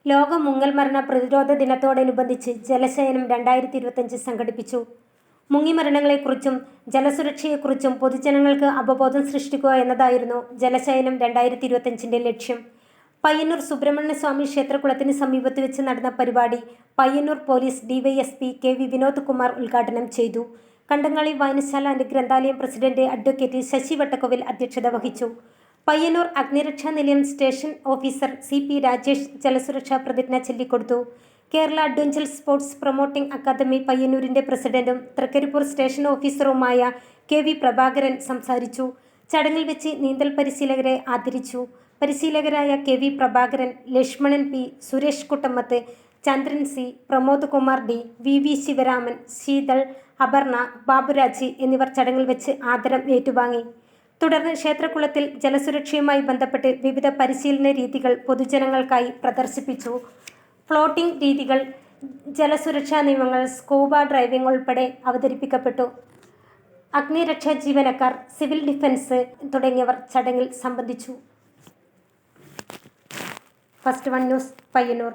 ലോക മുങ്ങൽ മരണ പ്രതിരോധ ദിനത്തോടനുബന്ധിച്ച് ജലശയനം 2025 സംഘടിപ്പിച്ചു. മുങ്ങിമരണങ്ങളെക്കുറിച്ചും ജലസുരക്ഷയെക്കുറിച്ചും പൊതുജനങ്ങൾക്ക് അവബോധം സൃഷ്ടിക്കുക എന്നതായിരുന്നു ജലശയനം 2025 ലക്ഷ്യം. പയ്യന്നൂർ സുബ്രഹ്മണ്യസ്വാമി ക്ഷേത്രകുളത്തിന് സമീപത്ത് വെച്ച് നടന്ന പരിപാടി Payyannur police DYSP KV. Vinod Kumar ഉദ്ഘാടനം ചെയ്തു. കണ്ടങ്ങാളി വായനശാല ആൻഡ് ഗ്രന്ഥാലയം പ്രസിഡന്റ് അഡ്വക്കേറ്റ് ശശി വട്ടക്കൊവിൽ അധ്യക്ഷത വഹിച്ചു. പയ്യന്നൂർ അഗ്നിരക്ഷാ നിലയം സ്റ്റേഷൻ ഓഫീസർ സി.പി. രാജേഷ് ജലസുരക്ഷാ പ്രതിജ്ഞ ചൊല്ലിക്കൊടുത്തു. Kerala adventure sports promoting academy പയ്യന്നൂരിന്റെ പ്രസിഡന്റും തൃക്കരിപ്പൂർ സ്റ്റേഷൻ ഓഫീസറുമായ കെ.വി. പ്രഭാകരൻ സംസാരിച്ചു. ചടങ്ങിൽ വെച്ച് നീന്തൽ പരിശീലകരെ ആദരിച്ചു. പരിശീലകരായ KV. Prabhakaran, Lakshmanan P, Suresh Kuttammath, Chandran C, Pramod Kumar D, V. Sivaraman, Sheethal, Aparna, Baburaj എന്നിവർ ചടങ്ങിൽ വെച്ച് ആദരം ഏറ്റുവാങ്ങി. തുടർന്ന് ക്ഷേത്രകുളത്തിൽ ജലസുരക്ഷയുമായി ബന്ധപ്പെട്ട് വിവിധ പരിശീലന രീതികൾ പൊതുജനങ്ങൾക്കായി പ്രദർശിപ്പിച്ചു. ഫ്ലോട്ടിംഗ് രീതികൾ, ജലസുരക്ഷാ നിയമങ്ങൾ, സ്കൂബ ഡൈവിംഗ് ഉൾപ്പെടെ അവതരിപ്പിക്കപ്പെട്ടു. അഗ്നിരക്ഷാ ജീവനക്കാർ, സിവിൽ ഡിഫൻസ് തുടങ്ങിയവർ ചടങ്ങിൽ സംബന്ധിച്ചു. First one news, Payyanur.